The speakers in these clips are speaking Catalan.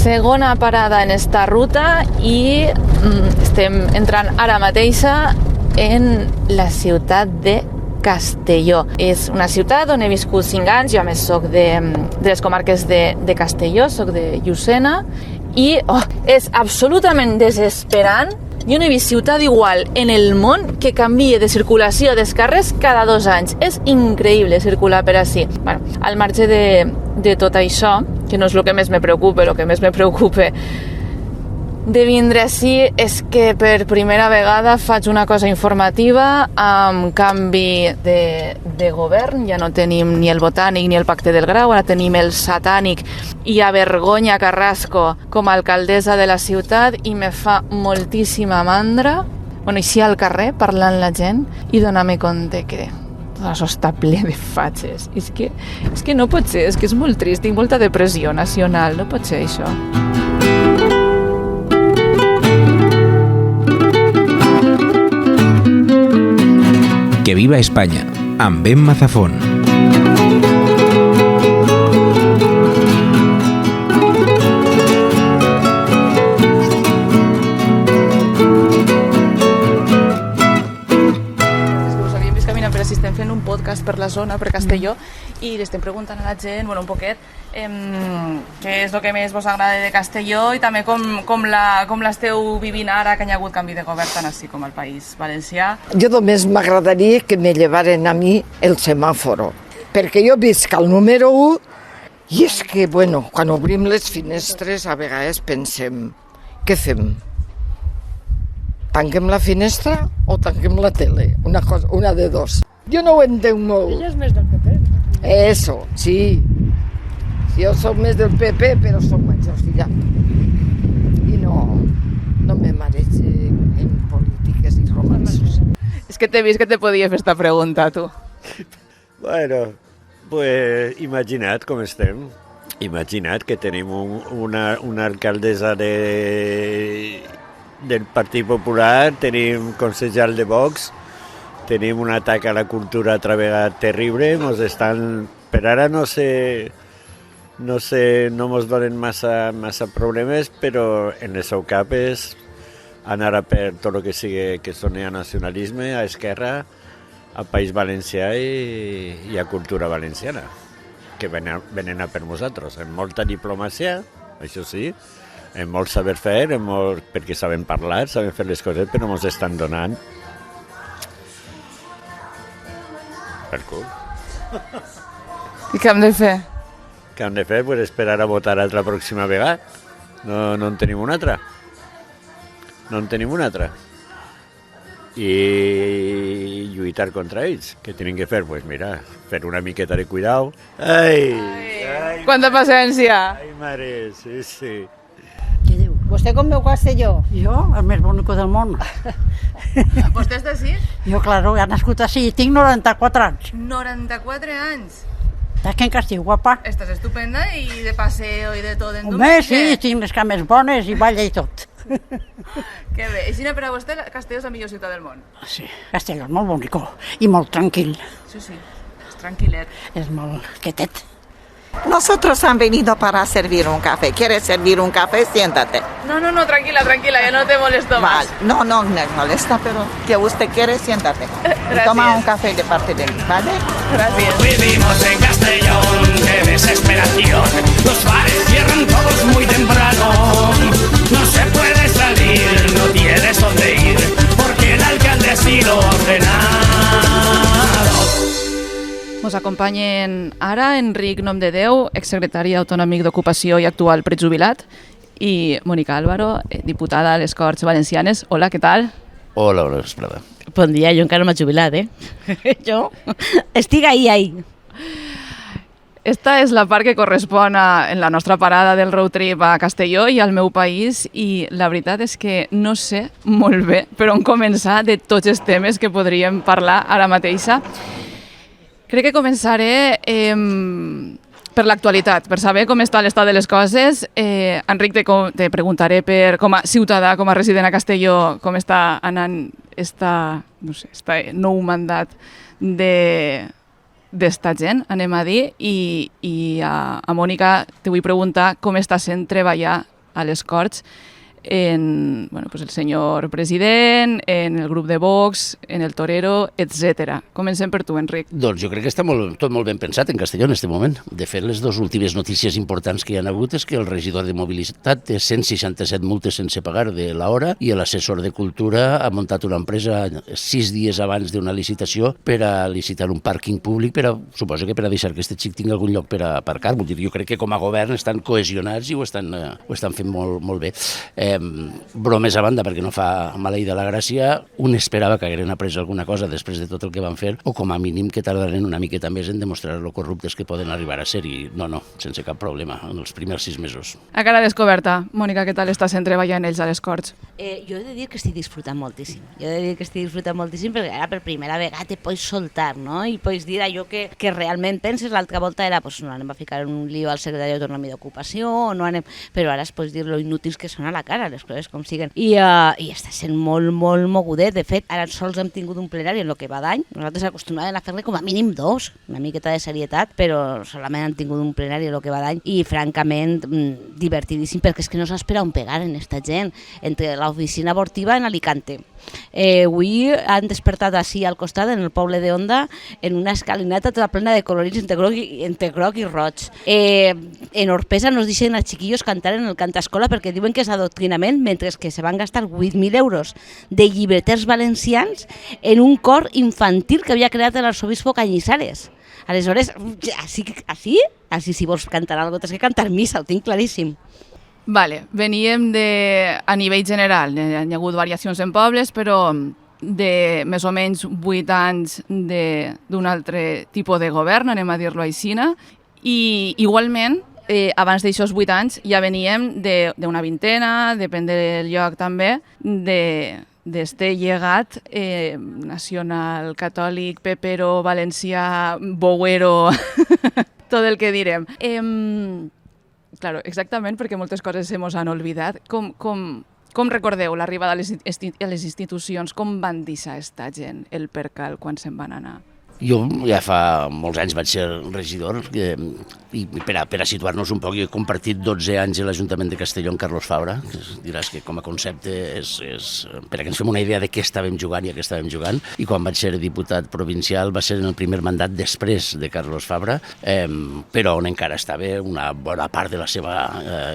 Segona parada en esta ruta i estem entrant ara mateix en la ciutat de Castelló. És una ciutat on he viscut 5 anys, jo a més soc de les comarques de Castelló, soc de Llucena, i és absolutament desesperant. Jo no he vist ciutat igual en el món que canvia de circulació dels carrers cada 2 anys. És increïble circular per ací. Bueno, al marge de tot això, que no és el que més me preocupa, el que més me preocupa de vindre ací és que per primera vegada faig una cosa informativa amb canvi de govern. Ja no tenim ni el Botànic ni el Pacte del Grau, ara tenim el Satànic i a Vergonya Carrasco com a alcaldessa de la ciutat i me fa moltíssima mandra eixir al carrer parlant la gent i donar-me compte que tot això està ple de fatxes. És que no pot ser, és que és molt trist, tinc molta depressió nacional, no pot ser això. Que viva España, amb Ben Mazafón. Estem fent un podcast per la zona, per Castelló, i li estem preguntant a la gent, un poquet, què és el que més vos agrada de Castelló i també com l'esteu vivint ara que hi ha hagut canvi de govern tant així com al País Valencià. Jo només m'agradaria que me llevaren a mi el semàforo, perquè jo visc al número 1 i és que, quan obrim les finestres a vegades pensem, què fem? Tanquem la finestra o tanquem la tele? Una de dos. Jo no ho entenc molt. Ella és més del PP. Eso, sí. Jo soc més del PP, però soc major ja. I no me marege en polítiques i romansos. És que t'he vist que te podia fer esta pregunta, tu. Bueno, pues imagina't com estem. Imagina't que tenim una alcaldessa del Partit Popular, tenim consellal de Vox, tenim un atac a la cultura altra vegada terrible, per ara no mos donen massa problemes, però en el seu cap és anar a per tot el que sigui que soni a nacionalisme, a esquerra, a País Valencià i a cultura valenciana, que venen a per nosaltres, amb molta diplomàcia, això sí, amb molt saber fer, perquè sabem parlar, sabem fer les coses, però ens estan donant per cul. I què hem de fer? Què hem de fer? Pues esperar a votar la pròxima vegada. No en tenim una altra. No en tenim una altra. I lluitar contra ells. Què tenen que fer? Pues mira, fer una miqueta de cuidado. Ai! Quanta paciència! Ai, mare, sí. Què diu? Vostè com veu Castelló? Jo, el més bonic del món. Vostè és d'ací? Jo, claro, he nascut així, tinc 94 anys. 94 anys? Saps que encara estic guapa? Estàs estupenda i de paseo i de tot. Home, sí, tinc les cames bones i balla i tot. Que bé. I per a vostè, Castelló és la millor ciutat del món? Sí, Castelló és molt bonic i molt tranquil. Sí, és tranquil·let. És molt quietet. Nosotros han venido para servir un café. ¿Quieres servir un café? Siéntate. No, tranquila, ya no te molesto más. No me molesta, pero que usted quiere, siéntate. Y toma un café de parte de mí, ¿vale? Gracias. Vivimos en Castellón, qué desesperación. Los bares cierran todos muy temprano. No se puede salir, no tienes dónde ir, porque el alcalde así lo ha ordenado. Ens acompanyen ara Enric Nomdedeu, exsecretari autonòmic d'Ocupació i actual prejubilat, i Mónica Álvaro, diputada a les Corts Valencianes. Hola, què tal? Hola, bona vesprada. Bon dia, jo encara no m'he jubilat, Jo estic ahí. Esta és la part que correspon en la nostra parada del road trip a Castelló i al meu país, i la veritat és que no sé molt bé per on començar de tots els temes que podríem parlar ara mateixa. Crec que començaré per l'actualitat, per saber com està l'estat de les coses. Enric, te preguntaré com a ciutadà, com a resident a Castelló, com està anant este nou mandat d'esta gent, anem a dir, i a Mònica te vull preguntar com està sent treballar a les Corts en el senyor president, en el grup de Vox, en el Torero, etc. Comencem per tu, Enric. Doncs jo crec que està tot molt ben pensat en Castelló en aquest moment. De fet, les dues últimes notícies importants que hi ha hagut és que el regidor de mobilitat té 167 multes sense pagar de l'hora i l'assessor de Cultura ha muntat una empresa 6 dies abans d'una licitació per a licitar un pàrquing públic, suposo que per a deixar que aquest xic tingui algun lloc per a aparcar. Jo crec que com a govern estan cohesionats i ho estan fent molt bé. Bromes a banda, perquè no fa maleïda la gràcia, un esperava que hagueren après alguna cosa després de tot el que van fer, o com a mínim que tardaren una miqueta més en demostrar lo corruptes que poden arribar a ser, i no, sense cap problema, en els primers 6 mesos. A cara descoberta, Mònica, què tal estàs treballant ells a les Corts? Jo he de dir que estic disfrutant moltíssim. Perquè ara per primera vegada te pots soltar, no? I pots dir allò que realment penses. L'altra volta era, no anem a ficar en un lío al secretari d'autonomia i d'ocupació, però ara es pots dir lo inútils que són a la cara, les coses com siguen. I està sent molt mogudet. De fet, ara sols hem tingut un plenari en el que va d'any. Nosaltres acostumàvem a fer-ne com a mínim 2, una miqueta de serietat, però solament han tingut un plenari en el que va d'any i, francament, divertidíssim, perquè és que no s'espera on pegar en esta gent. Entre l'oficina abortiva en Alicante. Avui han despertat així al costat, en el poble de Onda, en una escalinata tota plena de colorins entre groc i roig. En Orpesa nos deixen als xiquillos cantar en el cantascola perquè diuen que és adoctrinament, mentre que se van gastar 8.000 euros de llibreters valencians en un cor infantil que havia creat l'arxobispo Cañizares. Aleshores, així si vols cantar alguna cosa, tens que cantar missa, ho tinc claríssim. Vale, veníem a nivell general, hi ha hagut variacions en pobles, però de més o menys 8 anys d'un altre tipus de govern, anem a dir-lo així, i igualment, abans d'aixòs 8 anys ja veníem d'una vintena, depèn del lloc també, d'este llegat nacional, catòlic, pepero, valencià, bouero, tot el que direm. Claro, exactament, perquè moltes coses se mos han oblidat. Com recordeu l'arribada a les institucions? Com van deixar esta gent el percal quan se'n van anar? Jo ja fa molts anys vaig ser regidor i per a situar-nos un poc, jo he compartit 12 anys a l'Ajuntament de Castelló amb Carlos Fabra, que diràs que com a concepte és per a que ens fem una idea de què estàvem jugant i a què estàvem jugant, i quan vaig ser diputat provincial va ser en el primer mandat després de Carlos Fabra, però on encara estava una bona part de la seva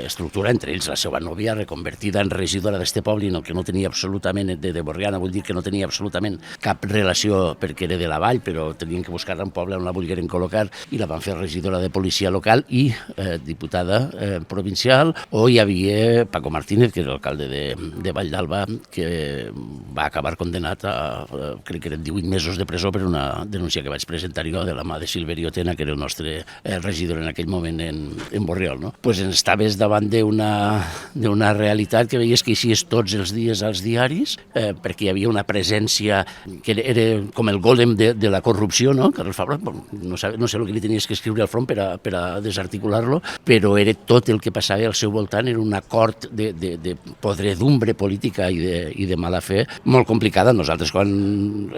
estructura, entre ells la seva nòvia, reconvertida en regidora d'este poble, en el que no tenia absolutament, de Borriana, vull dir que no tenia absolutament cap relació perquè era de la vall, però tenien que buscar un poble on la volgueren col·locar i la van fer regidora de policia local i diputada provincial. O hi havia Paco Martínez, que era l'alcalde de Vall d'Alba, que va acabar condenat a, crec que eren 18 mesos de presó per una denúncia que vaig presentar jo de la mà de Silverio Tena, que era el nostre regidor en aquell moment en Borriol. No? Pues estaves davant d'una realitat que veies que eixies tots els dies als diaris, perquè hi havia una presència que era com el gòlem de la corrupció, no? Carlos Fabra, no sé el que li tenies que escriure al front per a desarticular-lo, però era tot el que passava al seu voltant, era una cort de podredumbre política i de mala fe molt complicada. Nosaltres, quan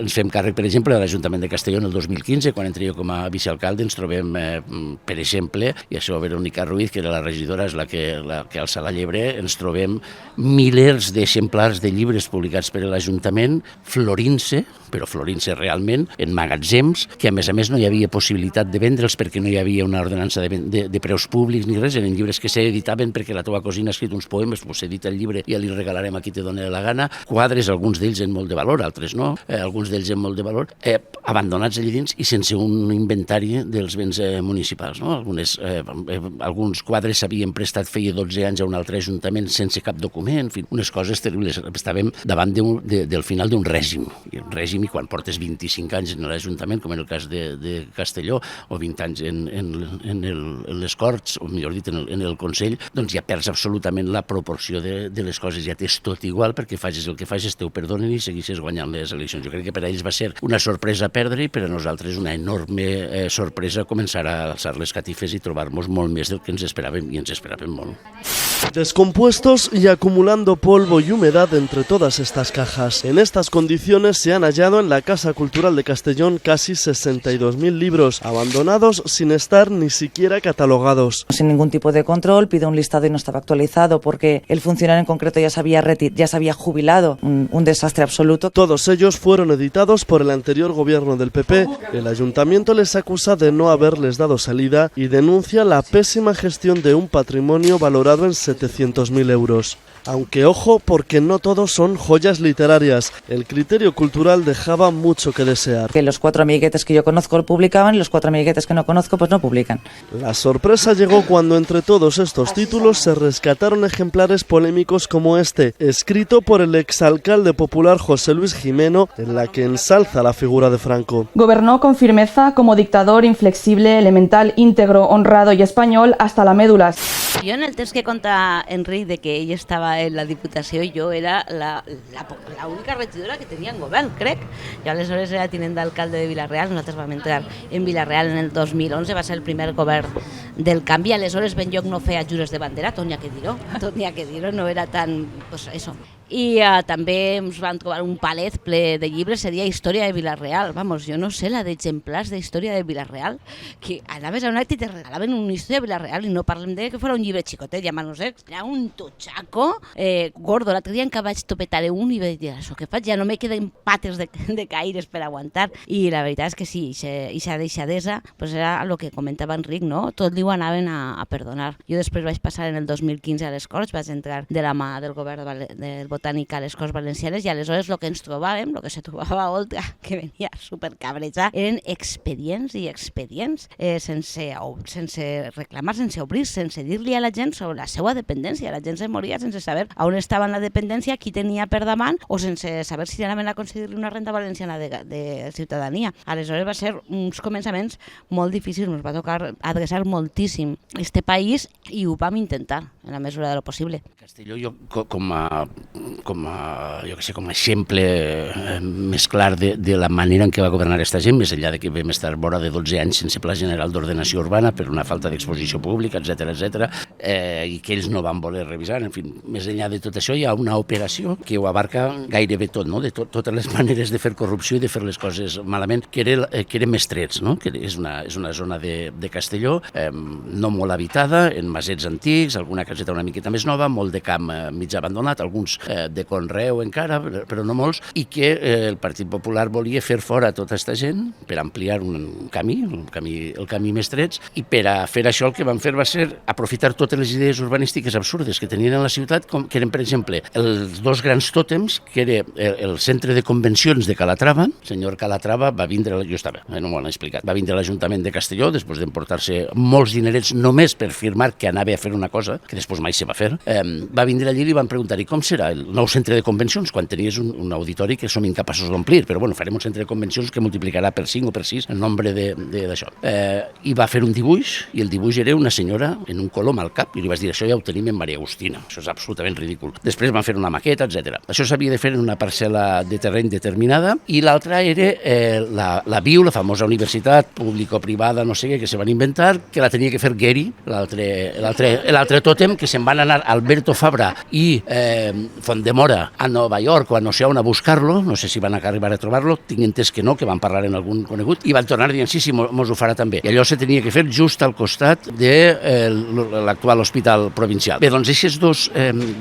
ens fem càrrec, per exemple, de l'Ajuntament de Castelló en el 2015, quan entré jo com a vicealcalde, ens trobem, per exemple, i això Verónica Ruiz, que era la regidora, és la que alça la llebre, ens trobem milers d'exemplars de llibres publicats per l'Ajuntament florint-se, però florint-se realment, en magatzems, que a més no hi havia possibilitat de vendre'ls perquè no hi havia una ordenança de preus públics ni res, eren llibres que s'editaven perquè la teva cosina ha escrit uns poemes, pues s'edita el llibre i ja li regalarem a qui te doni la gana, quadres, alguns d'ells en molt de valor, altres no, alguns d'ells en molt de valor, abandonats allà dins i sense un inventari dels béns municipals. No? Alguns quadres s'havien prestat feia 12 anys a un altre ajuntament sense cap document, en fi, unes coses terribles. Estàvem davant del final d'un règim, i quan portes 25 anys en l'Ajuntament, com en el cas de Castelló, o 20 anys en les Corts, o millor dit, en el Consell, doncs ja perds absolutament la proporció de les coses, ja t'és tot igual, perquè facis el que facis, teu perdonen i segueixes guanyant les eleccions. Jo crec que per a ells va ser una sorpresa perdre i per a nosaltres una enorme sorpresa començar a alçar les catifes i trobar-nos molt més del que ens esperàvem, i ens esperàvem molt. Descompuestos y acumulando polvo y humedad entre todas estas cajas. En estas condiciones se han hallado en la Casa Cultural de Castellón casi 62.000 libros, abandonados sin estar ni siquiera catalogados. Sin ningún tipo de control, pido un listado y no estaba actualizado porque el funcionario en concreto ya se había jubilado. Un desastre absoluto. Todos ellos fueron editados por el anterior gobierno del PP. El ayuntamiento les acusa de no haberles dado salida y denuncia la pésima gestión de un patrimonio valorado en 700.000 euros. Aunque ojo, porque no todos son joyas literarias. El criterio cultural dejaba mucho que desear. Que los 4 amiguetes que yo conozco publicaban y los 4 amiguetes que no conozco pues no publican. La sorpresa llegó cuando entre todos estos títulos se rescataron ejemplares polémicos como este, escrito por el exalcalde popular José Luis Jimeno, en la que ensalza la figura de Franco. Gobernó con firmeza como dictador inflexible, elemental, íntegro, honrado y español hasta la médula. Jo en el temps que conta Enric de que ell estava en la Diputació, jo era l'única regidora que tenia en govern, crec. Jo aleshores era tinent d'alcalde de Vila-real, nosaltres vam entrar en Vila-real en el 2011, va ser el primer govern del canvi, aleshores Benlloc no feia jures de bandera, tot n'hi ha que dir-ho, no era tan... pues eso. I també ens van trobar un palet ple de llibres, seria Història de Vila-real. Vamos, jo no sé la d'exemplars de Història de Vila-real, que anaves a un acte i te regalaven una Història de Vila-real i no parlem de que fos un llibre xicotet, ja no sé, era un totxaco gordo. L'altre dia que vaig topetar un i vaig dir, això que faig? Ja no me queden pates de caires per aguantar. I la veritat és que sí, ixa deixadesa pues era el que comentava Enric, no? Tot li ho anaven a perdonar. Jo després vaig passar en el 2015 a les Corts, vaig entrar de la mà del govern del Botànic a les Corts Valencianes i aleshores el que ens trobàvem, el que se trobava Olga, que venia supercabreja, eren expedients i expedients sense reclamar, sense obrir, sense dir-li a la gent sobre la seva dependència. La gent se moria sense saber on estava en la dependència, qui tenia per davant o sense saber si anaven a concedir-li una renda valenciana de ciutadania. Aleshores va ser uns començaments molt difícils, ens va tocar adreçar moltíssim este país i ho vam intentar en la mesura de lo possible. Castelló, jo com a exemple més clar de la manera en què va governar aquesta gent, més enllà de que vam estar vora de 12 anys sense Pla General d'Ordenació Urbana per una falta d'exposició pública, etc., i que ells no van voler revisar. En fi, més enllà de tot això hi ha una operació que ho abarca gairebé tot, no? De totes les maneres de fer corrupció i de fer les coses malament, que era Mestrets, no? Que és una zona de Castelló no molt habitada, en masets antics, alguna caseta una miqueta més nova, molt de camp mig abandonat, alguns de conreu encara, però no molts, i que el Partit Popular volia fer fora tota aquesta gent per ampliar un camí, el camí Mestrets, i per a fer això el que van fer va ser aprofitar totes les idees urbanístiques absurdes que tenien en la ciutat, que eren, per exemple, els 2 grans tòtems, que era el centre de convencions de Calatrava. El senyor Calatrava va vindre, jo estava, no m'ho han explicat, va vindre a l'Ajuntament de Castelló després d'emportar-se molts dinerets només per firmar que anava a fer una cosa, que després mai se va fer. Va vindre allí i li van preguntar, i com serà el nou centre de convencions quan tenies un auditori que som incapaços d'omplir, però bueno, farem un centre de convencions que multiplicarà per 5 o per 6 el nombre d'això. I va fer un dibuix, i el dibuix era una senyora en un colom al cap, i li vaig dir, això ja ho tenim en Maria Agustina, això és absolutament ridícul. Després van fer una maqueta, etc. Això s'havia de fer en una parcel·la de terreny determinada, i l'altra era la BIU, la famosa universitat público-privada, no sé què, que se van inventar, que la tenia que fer Gehry, l'altre tòtem, que se'n van anar Alberto Fabra i Fondemora a Nova York o a no sé on a buscar-lo, no sé si van arribar a trobar-lo, tinc entès que no, que van parlar en algun conegut, i van tornar dient, sí, mos ho farà també. I allò se tenia que fer just al costat de l'actual hospital provincial. Bé, doncs aquests 2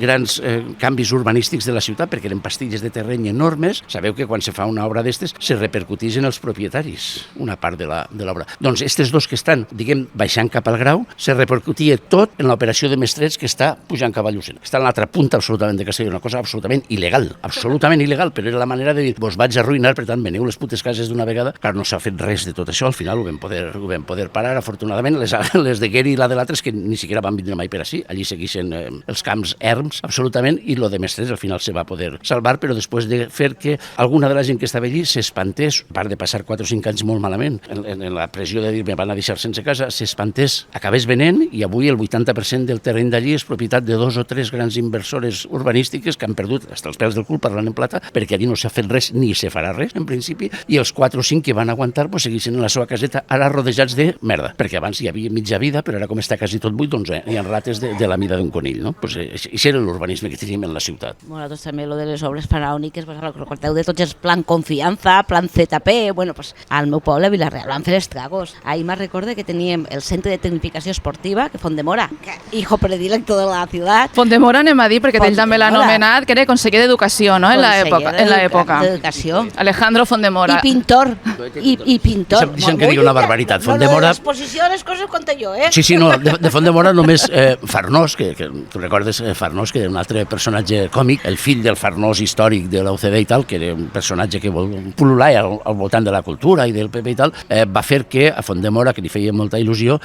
grans canvis urbanístics de la ciutat, perquè eren pastilles de terreny enormes, sabeu que quan se fa una obra d'estes se repercuteix en els propietaris, una part de l'obra. Doncs aquests 2 que estan, diguem, baixant cap al Grau, se repercutia tot en l'operació de Mestrets que està pujant cap a Llucena. Està en l'altra punta absolutament de Castelló, una cosa absolutament il·legal, però era la manera de dir, vos vaig arruïnar, per tant, veneu les putes cases d'una vegada. Clar, no s'ha fet res de tot això, al final ho vam poder parar, afortunadament. Les de Gehry i la de l'altre és que ni siquiera van vindre mai per ací, allí segueixen els camps erms, absolutament, i lo de Mestrets al final se va poder salvar, però després de fer que alguna de la gent que estava allí s'espantés, a part de passar 4 o 5 anys molt malament, en la pressió de dir, me van a deixar sense casa, s'espantés, acabés venent, i avui el 80% del terreny d'allí és propietat de 2 o 3 grans inversores urbanístiques polítiques que han perdut fins els pèls del cul, parlant en plata, perquè allí no s'ha fet res ni se farà res, en principi, i els 4 o 5 que van aguantar segueixen en la seva caseta, ara rodejats de merda, perquè abans hi havia mitja vida, però ara com està quasi tot buit, doncs hi ha rates de la mida d'un conill, no? Això era l'urbanisme que teníem en la ciutat. Nosaltres també lo de les obres faraòniques, recordeu de tots els plan Confianza, plan ZP, bueno, pues al meu poble, Vilareal, van fer estragos. Ahí me recorda que teníem el centre de tecnificació esportiva, que Fondemora, hijo predilecto de la ciutat. Fondemora anem a dir, perquè ell també l'ha anomenat, que era conseller d'educació, no?, en l'època. D'educació. Alejandro Fondemora. I pintor. I pintor. Deixa'm que digui una barbaritat. Fondemora... L'exposició de les coses ho conté jo, eh? Sí, no, de Fondemora només Farnós, que tu recordes Farnós, que era un altre personatge còmic, el fill del Farnós històric de la UCD i tal, que era un personatge que vol pul·lular al voltant de la cultura i del PP i tal, va fer que a Fondemora, que li feia molta il·lusió,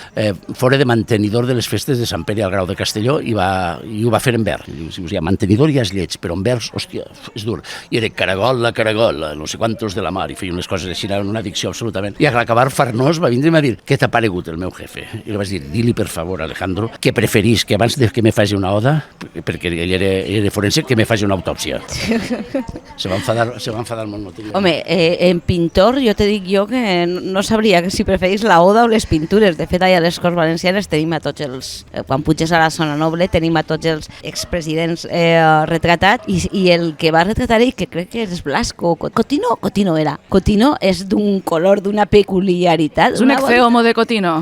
fora de mantenidor de les festes de Sant Pere al Grau de Castelló i ho va fer en vers. O sigui, mantenidor ja és lleig, però en vers, hòstia, és dur. I era caragol, no sé quantos de la mar, i feia unes coses així, era una addicció absolutament. I a l'acabar Farnós va vindre i m'ha dit, què t'ha paregut el meu jefe? I li vaig dir, di-li per favor, Alejandro, que preferís que abans de que me faci una oda, perquè ell era forense, que me faci una autòpsia. Se va enfadar molt motiu. Home, en pintor jo te dic jo que no sabria si preferís la oda o les pintures. De fet, allà a les Corts Valencianes tenim a tots els... Quan puges a la zona noble tenim a tots els expresidents retratats i el que va retratar ell, que crec que és Blasco, Cotino era. Cotino és d'un color, d'una peculiaritat. És un ex-homo de Cotino.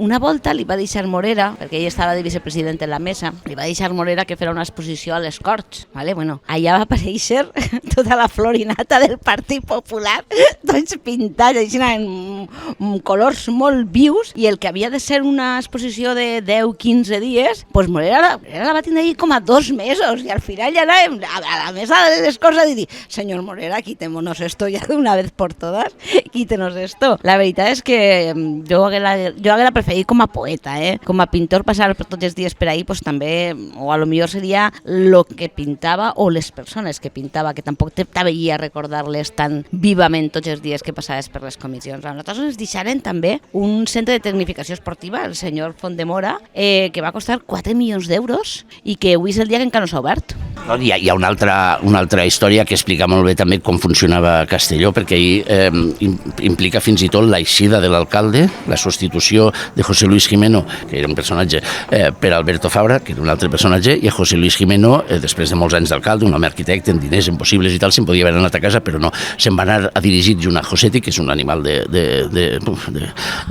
Una volta li va deixar Morera, perquè ell estava de vicepresident en la mesa, li va deixar Morera que fera una exposició a les Corts. Vale? Bueno, allà va aparèixer tota la florinata del Partit Popular, tots pintats així en colors molt vius, i el que havia de ser una exposició de 10-15 dies, pues Morera la va tindre ahí com a 2 mesos, i al final ja anàvem a la mesa de les coses i dir, senyor Morera, quítemonos esto ya de una vez por todas, quítenos esto. La veritat és que jo haguera preferit com a poeta, com a pintor passar tots els dies per ahí, pues també, o a lo millor seria lo que pintava o les persones que pintava, que tampoc t'aveia a recordar-les tan vivament tots els dies que passaves per les comissions. A nosaltres ens deixaren també un centre de tecnificació esportiva, el senyor Fondemora, que va costar 4 milions d'euros i que avui és el dia que encara no s'ha obert. No, hi ha una altra història que explica molt bé també com funcionava Castelló, perquè ahir implica fins i tot l'eixida de l'alcalde, la substitució de José Luis Jimeno, que era un personatge, per Alberto Fabra, que era un altre personatge, i a José Luis Jimeno, després de molts anys d'alcalde, un home arquitecte, amb diners impossibles i tal, se'n podia haver anat a casa, però no, se'n va anar a dirigir junt a Josetti, que és un animal de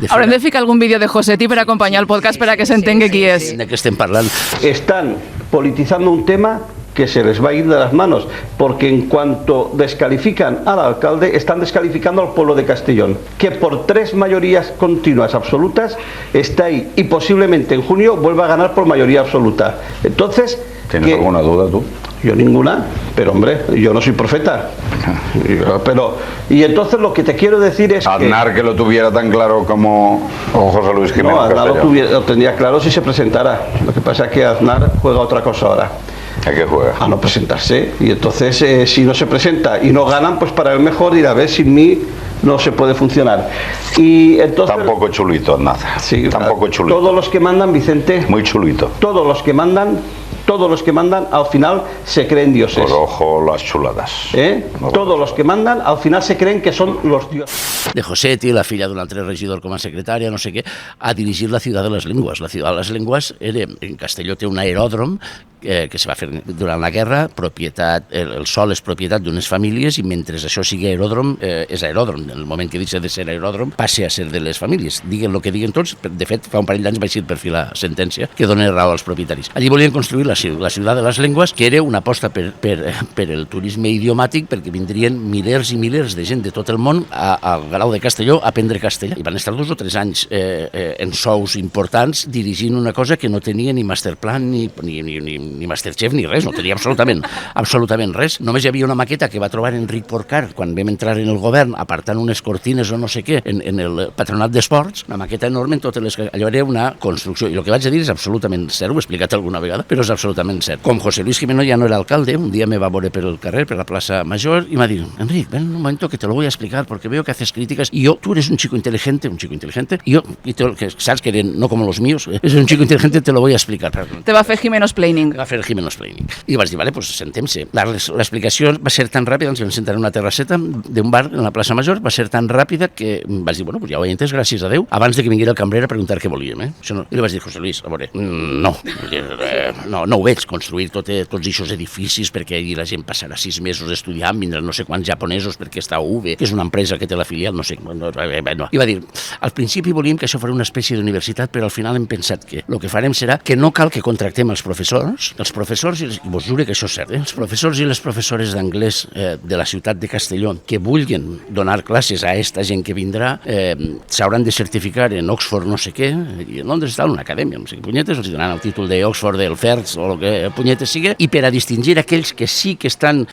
Haurem de ficar algun vídeo de Josetti per acompanyar el podcast per a que s'entengui qui és. De què estem parlant? Están politizando un tema que se les va a ir de las manos, porque en cuanto descalifican al alcalde, están descalificando al pueblo de Castellón, que por 3 mayorías continuas absolutas está ahí, y posiblemente en junio vuelva a ganar por mayoría absoluta. Entonces... ¿Tienes alguna duda tú? Yo ninguna, pero hombre, yo no soy profeta. Y entonces lo que te quiero decir es Aznar que lo tuviera tan claro como José Luis Jiménez. No, Aznar lo tendría claro si se presentara. Lo que pasa es que Aznar juega otra cosa ahora. ¿A qué juega? A no presentarse. Y entonces si no se presenta y no ganan, pues para él mejor ir a ver, sin mí no se puede funcionar. Y entonces... Tampoco chulito, Aznar. Sí, tampoco chulito. Todos los que mandan, Vicente... Muy chulito. Todos los que mandan al final se creen dioses. Pues ojo las chuladas. Todos los que mandan al final se creen que son los dioses. De Josetti, la filla d'un altre regidor com a secretària, no sé què, a dirigir la Ciutat de les Llengües. La Ciutat de les Llengües en Castelló té un aeròdrom que se va fer durant la guerra, el sòl és propietat d'unes famílies i mentre això sigui aeròdrom, és aeròdrom. En el moment que deixa de ser aeròdrom, passa a ser de les famílies. Diguen el que diguen tots, de fet, fa un parell d'anys vaig ir per fi la sentència que dona raó als propietaris. Allí volien construir la Ciutat de les Llengües, que era una aposta per el turisme idiomàtic, perquè vindrien milers i milers de gent de tot el món al Grau de Castelló a aprendre castellà. I van estar 2 o 3 anys en sous importants dirigint una cosa que no tenia ni masterplan ni Masterchef ni res, no tenia absolutament res. Només hi havia una maqueta que va trobar Enric Porcar quan vam entrar en el govern apartant unes cortines o no sé què en el patronat d'esports, una maqueta enorme en totes les... Allò era una construcció i el que vaig a dir és absolutament cert, ho he explicat alguna vegada, però és absolutament cert. Com José Luis Jimeno ja no era alcalde, un dia me va veure per el carrer, per la plaça Major, y me va dir, Enric, ven un momento que te lo voy a explicar porque veo que haces críticas y tú eres un chico inteligente, y yo, sabes que no como los míos, eres un chico inteligente, te lo voy a explicar. Te va a fer Jimeno explaining. va fer el Jiménez-Plaining. I vaig dir, vale, pues sentem-se. L'explicació va ser tan ràpida, ens vam sentar en una terrasseta d'un bar en la plaça Major, va ser tan ràpida que vaig dir, bueno, pues ja ho he entès, gràcies a Déu, abans de que vinguera el cambrer a preguntar què volíem. Això no. I li vaig dir, José Luis, a veure, no ho veig, construir tots aquests edificis perquè allí la gent passarà 6 mesos estudiant, vindran no sé quants japonesos perquè està UV, que és una empresa que té la filial, no sé. No. I va dir, al principi volíem que això fos una espècie d'universitat, però al final hem pensat que el que farem serà que no cal que contractem els professors, i vos juro que això és cert, els professors i les professores d'anglès de la ciutat de Castelló que vulguin donar classes a aquesta gent que vindrà s'hauran de certificar en Oxford no sé què, i en Londres està una acadèmia, no sé què punyetes, els donaran el títol d'Oxford, del FERS o el que punyetes sigui, i per a distingir aquells que sí que estan,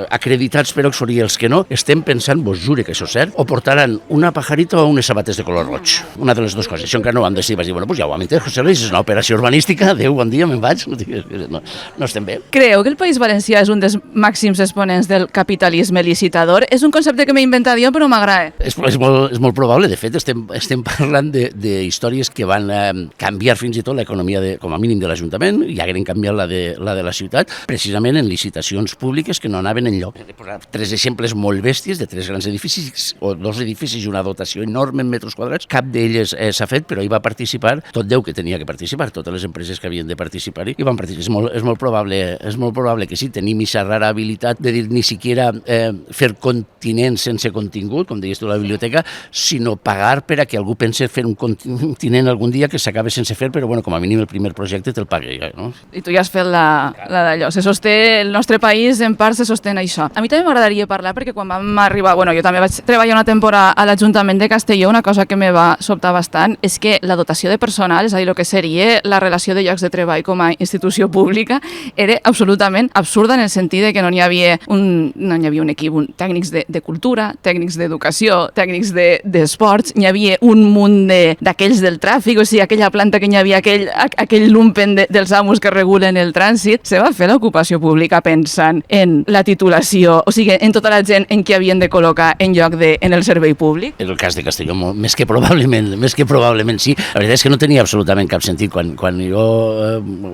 acreditats per Oxford i els que no, estem pensant, vos jure que això és cert, o portaran una pajarita o unes sabates de color roig. Una de les dues coses. Això encara no ho han decidit. Vaig dir, bueno, pues ja ho hem entès, José Luis, és una operació urbanística, adéu, bon dia, me'n vaig. No estem bé. Creu que el País Valencià és un dels màxims exponents del capitalisme licitador? És un concepte que m'he inventat jo, però m'agrada. És molt probable. De fet, estem parlant d'històries que van canviar fins i tot l'economia, com a mínim, de l'Ajuntament, i hagueren canviat la de la ciutat, precisament en licitacions públiques que no anaven enlloc. He posat 3 exemples molt bèsties de 3 grans edificis, o 2 edificis i una dotació enorme en metres quadrats. Cap d'elles s'ha fet, però hi va participar tot Déu que tenia que participar, totes les empreses que havien de participar-hi, i van participar. És molt probable que sí, tenim aquesta rara habilitat de dir ni siquiera fer continents sense contingut, com deies tu a la biblioteca, sinó pagar per a que algú pense fer un continent algun dia que s'acabe sense fer, però bueno, com a mínim el primer projecte te'l pagui. No? I tu ja has fet la d'allò. El nostre país en part se sostén això. A mi també m'agradaria parlar perquè quan vam arribar, jo també vaig treballar una temporada a l'Ajuntament de Castelló, una cosa que me va sobtar bastant és que la dotació de personal, és a dir, el que seria la relació de llocs de treball com a institució pública, era absolutament absurda en el sentit de que no hi havia un equip, tècnics de cultura, tècnics d'educació, tècnics d'esports, hi havia un munt d'aquells del tràfic, o sigui, aquella planta que hi havia, aquell lumpen dels amos que regulen el trànsit. Se va fer l'ocupació pública pensant en la titulació, o sigui, en tota la gent en què havien de col·locar en lloc en el servei públic? En el cas de Castelló, més que probablement sí. La veritat és que no tenia absolutament cap sentit. Quan jo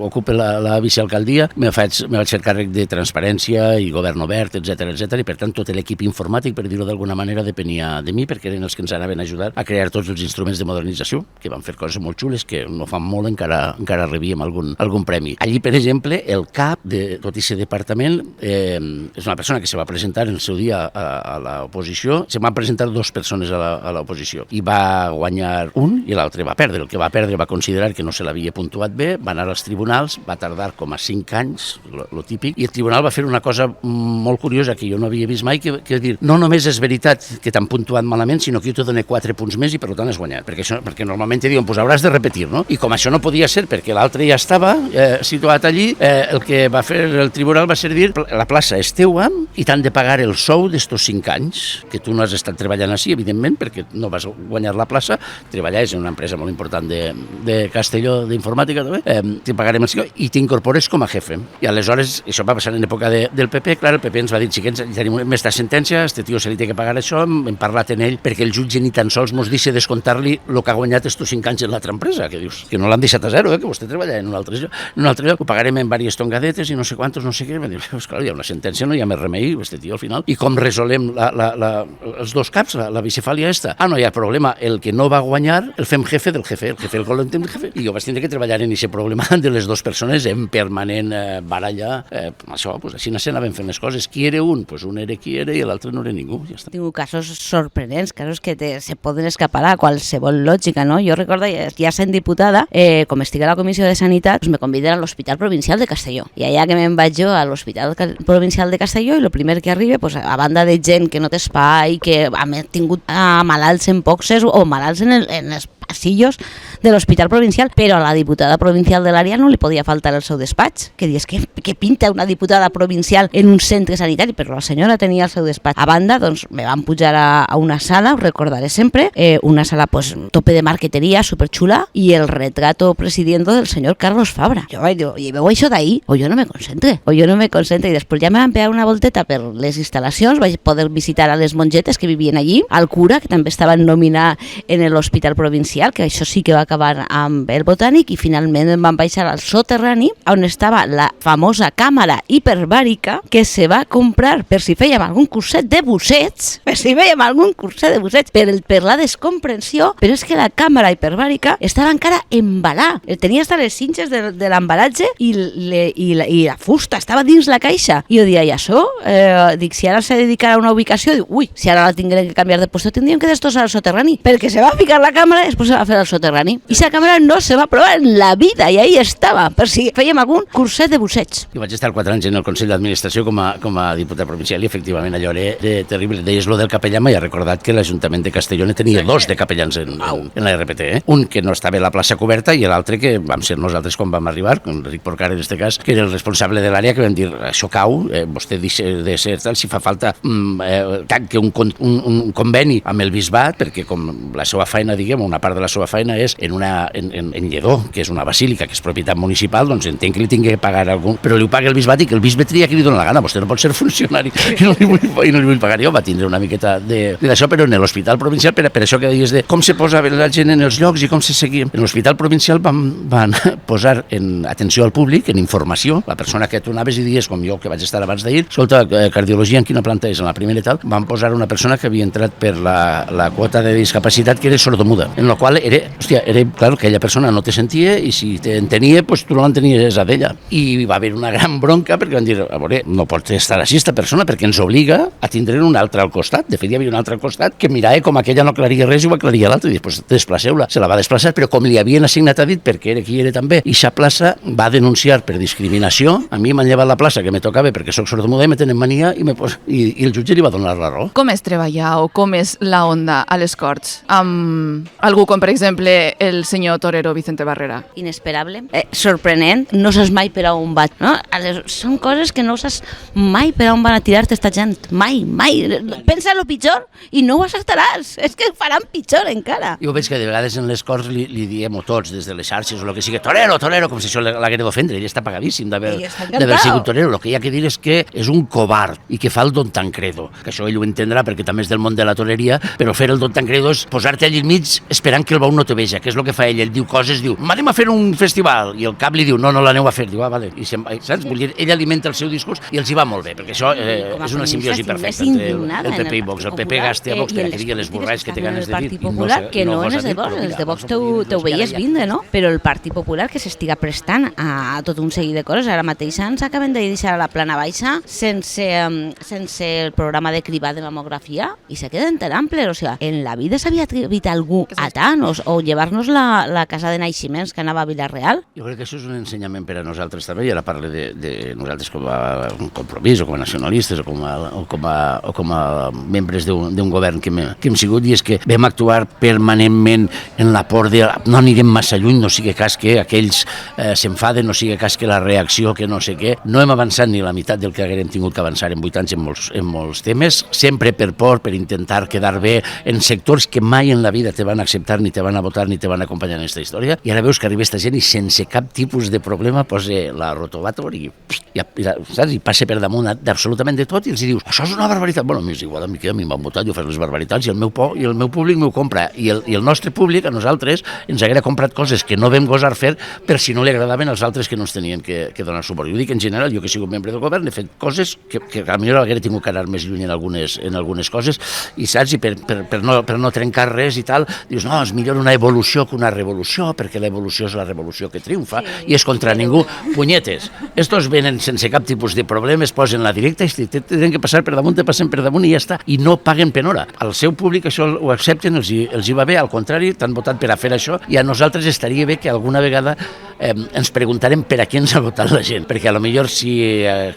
ocupo la vicealcaldia, me vaig fer càrrec de transparència i govern obert, etc. I per tant tot l'equip informàtic, per dir-ho d'alguna manera, depenia de mi, perquè eren els que ens anaven a ajudar a crear tots els instruments de modernització, que van fer coses molt xules, que no fa molt encara rebíem algun premi. Allí, per exemple, el cap de tot aquest departament és una persona que se va presentar en el seu dia a l'oposició. Se van presentar 2 persones a l'oposició i va guanyar un i l'altre va perdre. El que va perdre va considerar que no se l'havia puntuat bé, va anar als tribunals, va tardar com a 5 anys, lo típic, i el tribunal va fer una cosa molt curiosa que jo no havia vist mai, que és dir, no només és veritat que t'han puntuat malament, sinó que jo te dono 4 punts més i per tant has guanyat, perquè normalment te diuen, pues hauràs de repetir, no? I com això no podia ser perquè l'altre ja estava situat allí, el que va fer el tribunal va ser dir, la plaça és teua i t'han de pagar el sou d'estos 5 anys, que tu no has estat treballant així, evidentment, perquè no vas guanyar la plaça, treballaves en una empresa molt important de Castelló, d'informàtica també, te pagarem el sou i t'incorpores com a jefe. I aleshores, això va passar en època del PP, clar, el PP ens va dir, xiquets, tenim esta sentència, este tio se li té que pagar això, hem parlat en ell, perquè el jutge ni tan sols mos deixa descontar-li el que ha guanyat estos 5 anys en l'altra empresa, que dius, que no l'han deixat a zero, que vostè treballa en un altre lloc, ho pagarem en diverses tongadetes i no sé quantos, no sé què, va dir, clar, hi ha una sentència, no hi ha més remei, este tio al final, i com resolem els 2 caps, la bicefàlia esta? No hi ha problema, el que no va guanyar el fem jefe del jefe, el jefe el col·lectiu del jefe, i jo vaig tindre que treballar en aquest problema de les 2 persones en permanent baralla, això, pues així anaven fent les coses, qui era un? Pues un era qui era i l'altre no era ningú, ja està. Tinc casos sorprenents, casos que se poden escapar a qualsevol lògica, no? Jo recordo, ja sent diputada, com estic a la Comissió de Sanitat, me conviden a l'Hospital Provincial de Castelló, i allà que me'n vaig jo a l'Hospital Provincial de Castelló i el primer que arriba, a banda de gent que no té espai, que ha tingut malalts en boxes o malalts en els passillos de l'Hospital Provincial, però a la diputada provincial de l'àrea no li podia faltar el seu despatx, que dius, què pinta una diputada provincial en un centre sanitari? Però la senyora tenia el seu despatx. A banda, doncs, me van pujar a una sala, ho recordaré sempre, una sala, pues, tope de marqueteria, superxula, i el retrato presidiendo del senyor Carlos Fabra. Jo vaig dir, i veu això d'ahir? O jo no me concentre, i després ja me van pegar una volteta per les instal·lacions, vaig poder visitar a les mongetes que vivien allí, al cura, que també estava nominat en l'Hospital Provincial presencial, que això sí que va acabar amb el Botànic, i finalment vam baixar al soterrani, on estava la famosa càmera hiperbàrica que se va comprar per si fèiem algun curset de bussets, per la descomprensió, però és que la càmera hiperbàrica estava encara embalada. Tenia hasta les cinches de l'embalatge i la fusta estava dins la caixa. I jo deia, i això? Dic, si ara s'ha de dedicar a una ubicació, dic, ui, si ara la tinguem que canviar de puesto, tindríem que destrossar el soterrani, perquè se va ficar la càmera i després se va fer el soterrani. I la càmera no se va provar en la vida, i ahí estava, per si fèiem algun curset de busseig. Jo vaig estar 4 anys en el Consell d'Administració com a diputat provincial i efectivament allò era terrible. Deies lo del capellà, m'he recordat que l'Ajuntament de Castelló ne tenia 2 de capellans en la RPT. Un que no estava a la plaça coberta i l'altre que vam ser nosaltres quan vam arribar, con Enric Porcar en aquest cas, que era el responsable de l'àrea, que vam dir, això cau, vostè deixa de ser tal, si fa falta tanque un conveni amb el bisbat, perquè com la seva feina, diguem, una part de la seva feina és en Lledó, que és una basílica, que és propietat municipal, doncs entenc que li tingui que pagar algú, però li ho paga el bisbat i que el bisbe tria que li dona la gana, vostè no pot ser funcionari i no li vull pagar. Jo va tindre una miqueta d'això, però en l'Hospital Provincial, per això que deies de com se posava la gent en els llocs i com se seguia. En l'Hospital Provincial van posar en atenció al públic, en informació, la persona que tu anaves i dies, com jo, que vaig estar abans d'ahir, escolta, cardiologia en quina planta és? En la primera i tal, van posar una persona que havia entrat per la quota de discapacitat que era sordomuda, en la qual era, clar, aquella persona no te sentia i si t'entenia, pues tu no l'entenies a d'ella. I va haver una gran bronca perquè van dir, a veure, no pot estar així esta persona perquè ens obliga a tindre un altre al costat. De fet, hi havia un altre al costat que mirava com aquella no aclaria res i ho aclaria l'altre i després desplaceu-la. Se la va desplaçar, però com li havien assignat a dit perquè era qui era també. I aquesta plaça va denunciar per discriminació. A mi m'han llevat la plaça que me tocava perquè soc sordomuda i me tenen mania i el jutge li va donar la raó. Com és treballar o com és la onda a les Corts amb algú com, per exemple, el senyor torero Vicente Barrera? Inesperable, sorprenent, no saps mai per on va, no? Són coses que no saps mai per on van a tirar-te esta gent, mai. Pensa lo pitjor i no ho acertaràs, és que faran pitjor encara. Jo veig que de vegades en les Corts li diem tots, des de les xarxes o el que sigui, torero, com si això l'haguera d'ofendre, ell està pagadíssim d'haver sigut torero. El que hi ha que dir és que és un covard i que fa el Don Tancredo, que això ell ho entendrà perquè també és del món de la toreria, però fer el Don Tancredo és posar-te allà al mig esperant que el bou no te veja, que és el que fa ell diu coses, diu, anem a fer un festival, i el cap li diu, no l'aneu a fer, diu, vale, i saps? Vull dir, ell alimenta el seu discurs i els hi va molt bé, perquè això és una simbiosi perfecta entre el PP i Vox. El PP gasta a Vox per que digui les borrades que té ganes de dir. Que no és de Vox, els de Vox t'ho veies vindre, no? Però el Partit Popular que s'estiga prestant a tot un seguit de coses, ara mateix ens acaben de deixar a la plana baixa sense el programa de cribat de mamografia i se queden tan amples, o sigui, en la vida s'havia atrevit algú a tant o llevar-nos la casa de naixements que anava a Vila-real. Jo crec que això és un ensenyament per a nosaltres també, i ara parlo de nosaltres com a Compromís o com a nacionalistes o com a membres d'un govern que hem sigut, i és que vam actuar permanentment en la por de no anirem massa lluny, no sigui cas que aquells s'enfaden, no sigui cas que la reacció, que no sé què. No hem avançat ni la meitat del que haguérem tingut que avançar en 8 anys en molts temes, sempre per por, per intentar quedar bé en sectors que mai en la vida te van acceptar, ni te van a votar, ni te van a acompanyar en aquesta història. I ara veus que arriba aquesta gent i sense cap tipus de problema posa la rotovator i passa per damunt d'absolutament de tot i els dius, això és una barbaritat. Bueno, m'és igual, a mi m'han votat, jo faig les barbaritats i el meu públic m'ho compra. I el nostre públic, a nosaltres, ens haguera comprat coses que no vam gosar fer per si no li agradaven als altres que no ens tenien que donar suport. Jo dic en general, jo que he sigut membre del govern, he fet coses que potser haguera tingut que anar més lluny en algunes coses, i saps, i per no trencar res i tal, dius, no, és millor una evolució que una revolució, perquè l'evolució és la revolució que triomfa, i és contra ningú. Punyetes, estos venen sense cap tipus de problema, es posen la directa i si tenen que passar per damunt, te passen per damunt i ja està, i no paguen penora. Al seu públic això ho accepten, els hi va bé, al contrari, t'han votat per a fer això, i a nosaltres estaria bé que alguna vegada ens preguntarem per a què ens ha votat la gent, perquè a lo millor si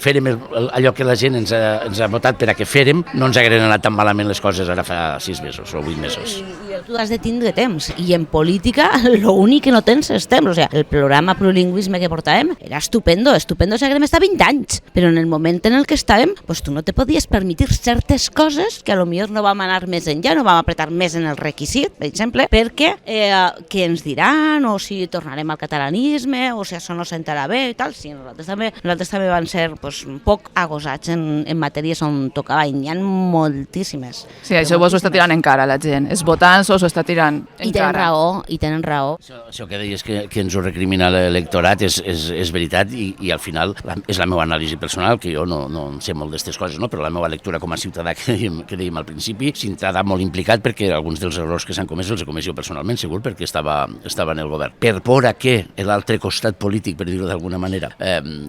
fèrem allò que la gent ens ha votat per a què fèrem, no ens hagueren anat tan malament les coses ara fa 6 mesos o 8 mesos. I tu has de tindre temps, i en política l'únic que no tens és temps, o sigui, el programa plurilingüisme que portàvem era estupendo si haguem estat 20 anys, però en el moment en el que estàvem, pues tu no te podies permetre certes coses que a lo millor no vam anar més enllà, no vam apretar més en el requisit, per exemple, perquè què ens diran, o si tornarem al catalanisme, nacionalisme, o si això no sentarà bé i tal. Sí, nosaltres també van ser poc agosats en matèries on tocava, i n'hi ha moltíssimes. Sí, això vos ho està tirant en cara la gent. Els votants us ho està tirant en cara. I tenen raó. Això que deies que ens ho recrimina l'electorat és veritat, i al final és la meva anàlisi personal, que jo no sé molt d'aquestes coses, no? Però la meva lectura com a ciutadà que dèiem al principi, s'ha molt implicat perquè alguns dels errors que s'han comès els he comès jo personalment, segur, perquè estava en el govern. Per por a que l'altre costat polític, per dir-ho d'alguna manera,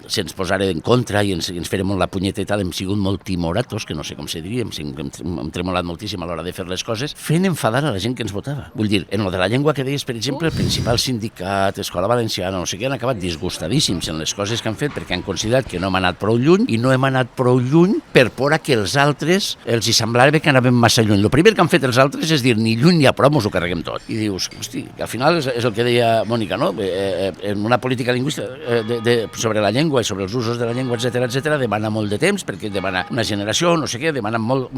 se'ns posara en contra i ens fèrem la punyeta i tal, hem sigut molt timoratos, que no sé com se diria, hem tremolat moltíssim a l'hora de fer les coses, fent enfadar a la gent que ens votava. Vull dir, en lo de la llengua que deies, per exemple, el principal sindicat, Escola Valenciana, no sé què, han acabat disgustadíssims en les coses que han fet perquè han considerat que no hem anat prou lluny, i no hem anat prou lluny per por a que els altres els hi semblava que anàvem massa lluny. El primer que han fet els altres és dir ni lluny ni a prop mos ho carreguem tot. I dius, hosti, al final és el que deia Mònica, no? En una política lingüística sobre la llengua i sobre els usos de la llengua, etc demana molt de temps, perquè demana una generació, no sé què, demana molt...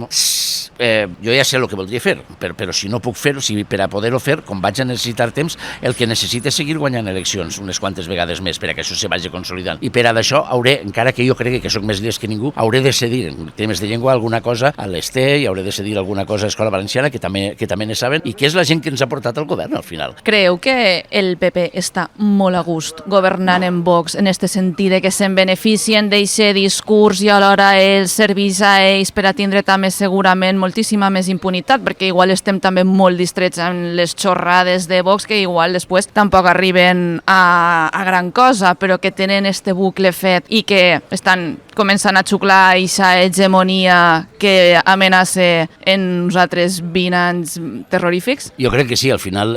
Jo ja sé el que voldria fer, però si no puc fer-ho, si per a poder-ho fer, com vaig a necessitar temps, el que necessito és seguir guanyant eleccions unes quantes vegades més per a que això se vagi consolidant. I per a d'això hauré, encara que jo cregui que sóc més llest que ningú, hauré de cedir en temes de llengua alguna cosa a l'ESTE i hauré de cedir alguna cosa a Escola Valenciana, que també ne saben, i que és la gent que ens ha portat al govern al final. Creu que el PP està molt a gust governant en Vox, en este sentit de que se'n beneficien d'aquest discurs i alhora els serveix a ells per a tindre també segurament moltíssima més impunitat, perquè igual estem també molt distrets amb les xorrades de Vox que igual després tampoc arriben a gran cosa, però que tenen este bucle fet i que estan començant a xuclar aquesta hegemonia que amenaça en nosaltres 20 anys terrorífics? Jo crec que sí, al final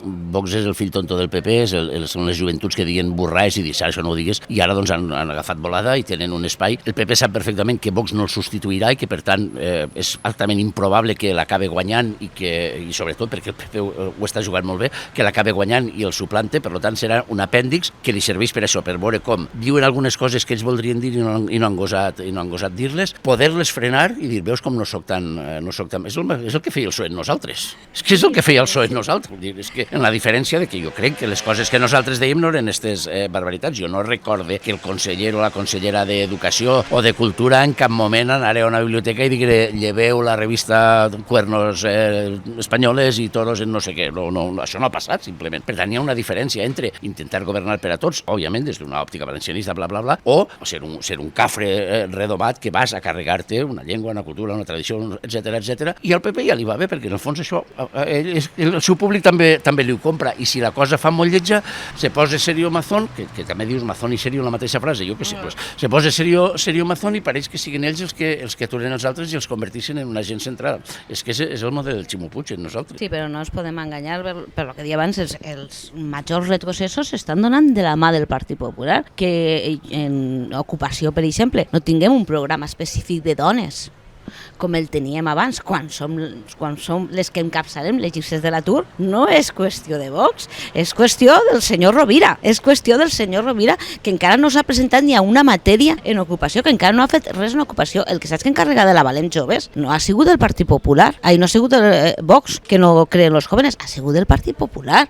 Vox és el fill tonto del PP, són les joventuts que diuen borrars i dir això no ho digues, i ara doncs han agafat volada i tenen un espai. El PP sap perfectament que Vox no el substituirà i que per tant és altament improbable que l'acabe guanyant i sobretot perquè el PP ho està jugant molt bé, que l'acabe guanyant i el suplante, per tant serà un apèndix que li serveix per això, per veure com diuen algunes coses que ells voldrien dir i no han gosat dir-les, poder-les frenar i dir, veus com no soc tan... És el que feia el PSOE en nosaltres. És que és el que feia el PSOE en nosaltres. És que en la diferència de que jo crec que les coses que nosaltres dèiem no eren aquestes barbaritats. Jo no recorde que el conseller o la consellera d'Educació o de Cultura en cap moment anara a una biblioteca i digui lleveu la revista Cuernos Espanyoles i Toros en no sé què. No, això no ha passat, simplement. Per tant, hi ha una diferència entre intentar governar per a tots, òbviament des d'una òptica valencianista, bla, bla, bla, o ser un cafre redomat que vas a carregar-te una llengua, una cultura, una tradició, etc. I al PP ja li va bé, perquè en el fons això el seu públic també li ho compra, i si la cosa fa molt lletja, se posa serio mazón, que també dius mazón i serio en la mateixa frase, jo què sé, se posa serio mazón i pareix que siguin ells els que aturen els altres i els convertissin en un agent central. És que és el model del Ximo Puig en nosaltres. Sí, però no ens podem enganyar, per lo que deia abans, els majors retrocessos s'estan donant de la mà del Partit Popular, que en ocupació, per exemple, no tinguem un programa específic de dones com el teníem abans, quan som les que encapçalem les llistes de l'atur. No és qüestió de Vox, és qüestió del senyor Rovira. És qüestió del senyor Rovira, que encara no s'ha presentat ni a una matèria en ocupació, que encara no ha fet res en ocupació. El que saps que encarrega de la Valent Joves no ha sigut el Partit Popular, no ha sigut el Vox, que no creen els jóvenes, ha sigut el Partit Popular.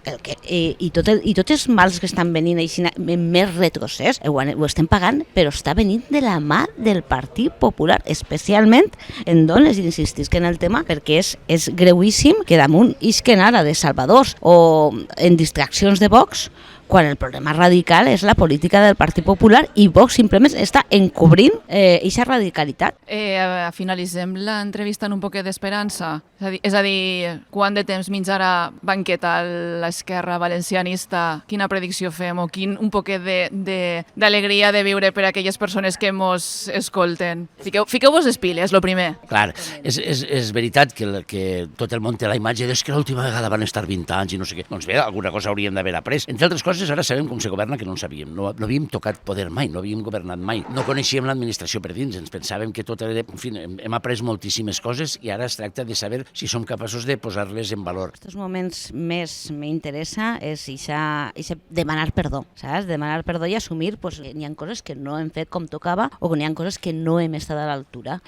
I tots els mals que estan venint més retrocés, ho estem pagant, però està venint de la mà del Partit Popular, especialment en dones, insistisc en el tema, perquè és greuíssim que damunt isquen ara de salvadors o en distraccions de Vox, quan el problema radical és la política del Partit Popular i Vox simplement està encobrint aquesta radicalitat. Finalitzem l'entrevista en un poquet d'esperança. És a dir, quant de temps menjarà banqueta l'esquerra valencianista? Quina predicció fem? O un poquet d'alegria de viure per a aquelles persones que mos escolten? Fiqueu-vos les piles, lo primer. Clar, és veritat que tot el món té la imatge que l'última vegada van estar 20 anys i no sé què. Doncs bé, alguna cosa hauríem d'haver après. Entre altres coses, ara sabem com se governa, que no en sabíem. No havíem tocat poder mai, no havíem governat mai. No coneixíem l'administració per dins, ens pensàvem que tot era... En fi, hem après moltíssimes coses i ara es tracta de saber si som capaços de posar-les en valor. En aquests moments més m'interessa és demanar perdó, saps? Demanar perdó i assumir que n'hi ha coses que no hem fet com tocava o que n'hi ha coses que no hem estat a l'altura.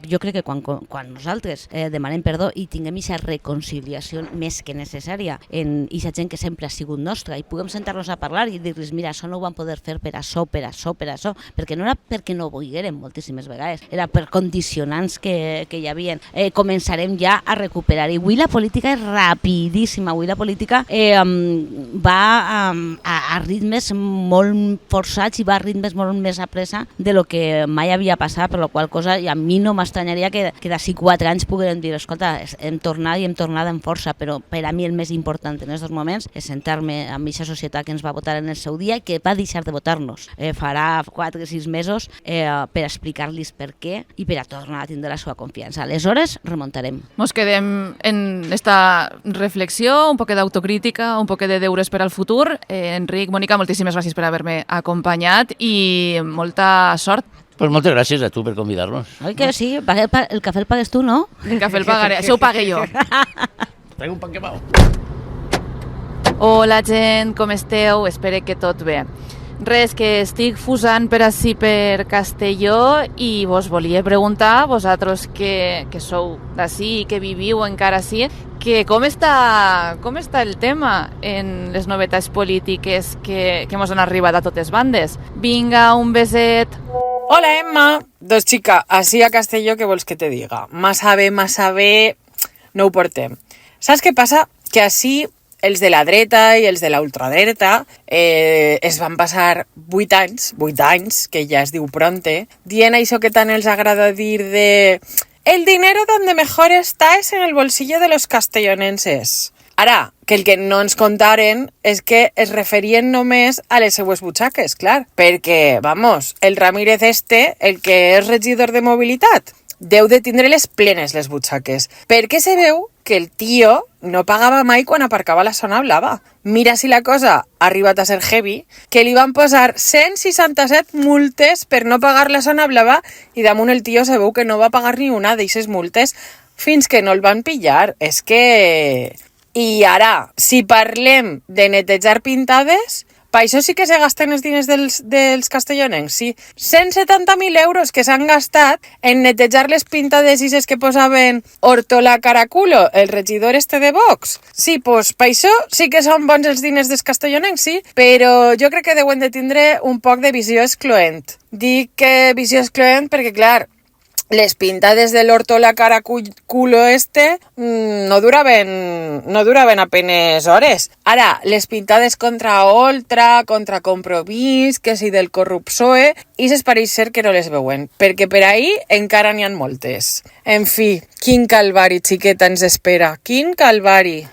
jo crec que quan nosaltres demanem perdó i tinguem aquesta reconciliació més que necessària en aquesta gent que sempre ha sigut nostra i puguem sentar-nos a parlar i dir-los, mira, això no ho van poder fer per això, perquè no era perquè no volgueren moltíssimes vegades, era per condicionants que hi havia. Començarem ja a recuperar. I avui la política és rapidíssima, avui la política va a ritmes molt forçats i va a ritmes molt més a pressa de lo que mai havia passat, per la qual cosa a mi no m'estranyaria que d'ací 4 anys poguérem dir, escolta, hem tornat i hem tornat amb força, però per a mi el més important en aquests moments és sentar-me amb aquesta societat que ens va votar en el seu dia i que va deixar de votar-nos. Farà 4 o 6 mesos per explicar-los per què i per a tornar a tindre la seva confiança. Aleshores, remuntarem. Nos quedem en esta reflexió, un poc d'autocrítica, un poc de deures per al futur. Enric, Mònica, moltíssimes gràcies per haver-me acompanyat i molta sort. Pues moltes gràcies a tu per convidar-nos. Oi que sí? El cafè el pagues tu, no? El cafè el pagaré, això ho pagué jo. Traigo un pan quemado. Hola gent, com esteu? Espero que tot bé. Res, que estic fusant per ací per Castelló i vos volia preguntar, vosaltres que sou d'ací i que viviu encara ací, que com està el tema en les novetats polítiques que mos han arribat a totes bandes. Vinga, un beset. Hola Emma, doncs xica, així a Castelló què vols que te diga? Massa bé, no ho portem. Saps què passa? Que així els de la dreta i els de la ultradreta es van passar 8 anys, que ja es diu pronte, dient això que tant els agrada dir de el dinero donde mejor está es en el bolsillo de los castellonenses. Ara, que el que no ens contaren és que es referien només a les seues butxaques, clar, perquè, vamos, el Ramírez el que és regidor de mobilitat, deu de tindre les plenes les butxaques, perquè se veu que el tio no pagava mai quan aparcava la zona blava. Mira si la cosa ha arribat a ser heavy, que li van posar 167 multes per no pagar la zona blava i damunt el tio se veu que no va pagar ni una d'eixes multes fins que no el van pillar. És que... I ara, si parlem de netejar pintades, per això sí que se gasten els diners dels castellonencs, sí. 170.000 euros que s'han gastat en netejar les pintades ixes que posaven Hortola Caraculo, el regidor de Vox. Sí, doncs per això sí que són bons els diners dels castellonencs, sí, però jo crec que deuen de tindre un poc de visió excloent. Dic que visió excloent perquè, clar, les pintades de l'Hortola Caraculo no duraven apenes hores. Ara, les pintades contra Oltra, contra Compromís, que si del Corrupsoe, i pareix ser que no les veuen, perquè per ahí encara n'hi ha moltes. En fi, quin calvari, xiqueta, ens espera. Quin calvari.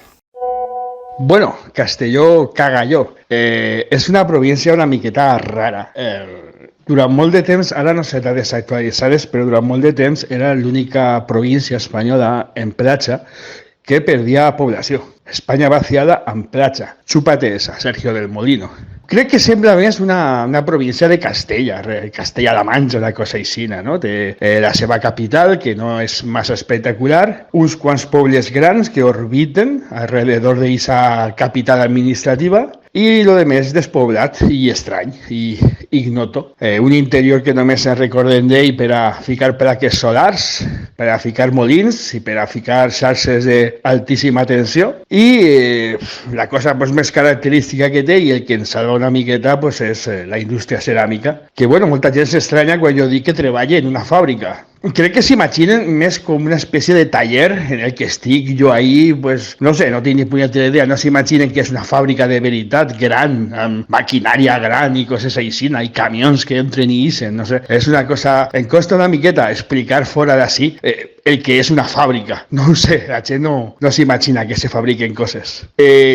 Bueno, Castelló, Cagalló. És una província una miqueta rara. Durant molt de temps, ara no sé dades actualitzades, però durant molt de temps era l'única província espanyola en platja que perdia població. Espanya vaciada en platja. Chúpate esa, Sergio del Molino. Crec que sembla més una província de Castella-La Manxa, una cosa aixina, no? Té la seva capital, que no és massa espectacular, uns quants pobles grans que orbiten alrededor d'aquesta capital administrativa, i lo de més despoblat i estrany i ignoto. Un interior que només se'n recorden d'ell per a ficar plaques solars, per a ficar molins i per a ficar xarxes d'altíssima tensió. I la cosa més característica que té i el que ens salva una miqueta és la indústria ceràmica, que molta gent s'estranya quan jo dic que treballa en una fàbrica. Crec que s'imaginen més com una espècie de taller en el que estic jo ahí, no sé, no tinc ni punyetera idea, no s'imaginen que és una fàbrica de veritat gran, amb maquinària gran i coses així, i camions que entren i ixen, no sé. És una cosa... Em costa una miqueta explicar fora d'ací el que és una fàbrica. No ho sé, la gent no s'imagina que se fabriquen coses.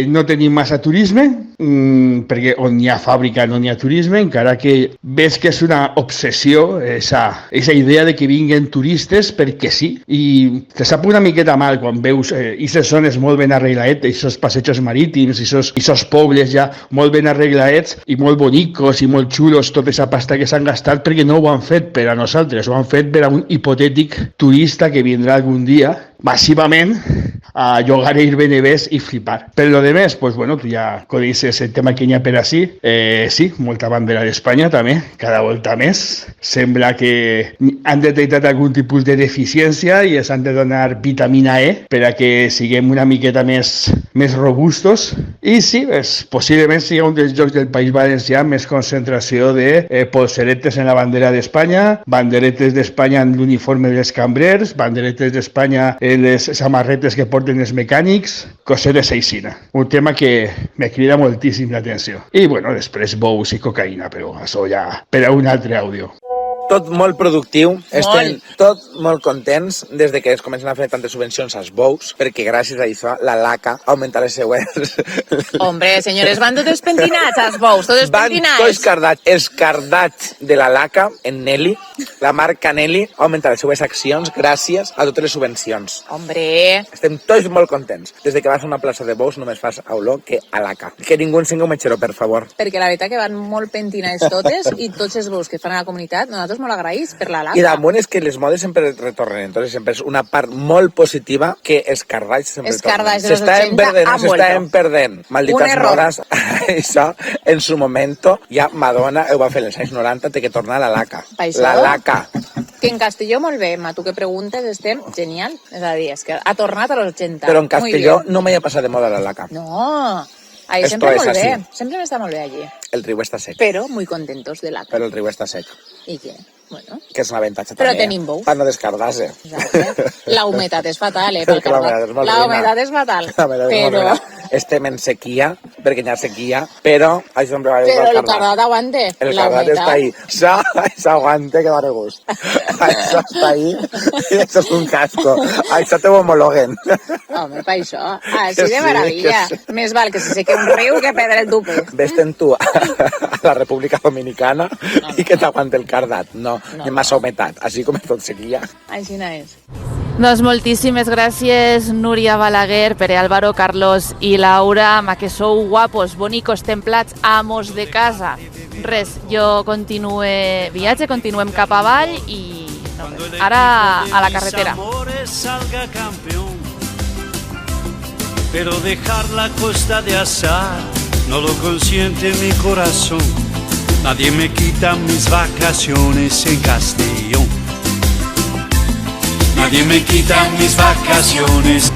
No tenim massa turisme, perquè on hi ha fàbrica no hi ha turisme, encara que ves que és una obsessió, esa idea de que vinguen turistes perquè sí, i te sap una miqueta mal quan veus aquestes zones molt ben arregladetes, aquests passejos marítims, aquests pobles ja molt ben arreglaets i molt bonicos i molt xulos, tota aquesta pasta que s'han gastat, perquè no ho han fet per a nosaltres, ho han fet per a un hipotètic turista que vindrà algun dia massivament a llogar Airbnbs i flipar. Per lo demés, tu ja coneixes el tema que hi ha per ací. Sí, molta bandera d'Espanya també, cada volta més. Sembla que han detectat algun tipus de deficiència i els han de donar vitamina E per a que siguem una miqueta més robustos. I sí, possiblement sigui un dels llocs del País Valencià més concentració de polseretes en la bandera d'Espanya, banderetes d'Espanya en l'uniforme dels cambrers, banderetes d'Espanya en les samarretes que porten els mecànics, cosetes aixina. Un tema que me crida moltíssim l'atenció. I, bueno, després bous i cocaïna, però això ja per a un altre àudio. Tot molt productiu, estem tot molt contents des de que es comencen a fer tantes subvencions als bous, perquè gràcies a això la laca augmenta les seues. Hombre, senyores, van tots pentinats als bous, tots pentinats. Van tots cardats. Els cardats de la laca, en Nelly, la marca Nelly, augmenta les seues accions gràcies a totes les subvencions. Hombre. Estem tots molt contents. Des de que vas a una plaça de bous només fas olor que a laca. Que ningú ens sigui un metgero, per favor. Perquè la veritat que van molt pentinats totes i tots els bous que fan a la comunitat, nosaltres molt agraïts per la laca. I damunt és que les modes sempre retornen, entonces sempre és una part molt positiva que els cardats sempre retornen. S'estaven perdent. Maldites modes, això, en su momento, ja Madonna ho va fer als anys 90, té que tornar a la laca. La laca. Que en Castelló molt bé, ma, tu que preguntes, estem genial. És a dir, és que ha tornat a los 80. Però en Castelló no m'hi ha passat de moda la laca. No, ahí sempre molt bé. Sempre m'està molt bé allí. El riu està sec. Però muy contentos de laca. Però el riu està sec. I què? Bueno. Que és un avantatge però també. Tenim bous. Per no descardar-se. La humitat és fatal, pel cardat. La humitat és fatal. Però... Estem en sequia, perquè hi ha sequia, però això sempre va dir el cardat aguante. El cardat està ahí. Això aguante que dona gust. Això està ahí i això és un casco. Això te ho homologuen. Home, per això. Així de meravella. Més val que se seque un riu que perdre el tupe. Vés-te'n tu a la República Dominicana i que t'aguante el cardat. No, ni massa humitat. Així com és tot sequia. Així no és. Doncs moltíssimes gràcies, Núria Balaguer, Pere Álvaro, Carlos i Laura, que sou guapos, bonicos, templats, amos de casa. Res, jo continue viatge, continuem cap avall i no, ara a la carretera. Pero dejar la costa de azar no lo consiente mi corazón. Nadie me quita mis vacaciones en Castellón. Nadie me quita mis vacaciones.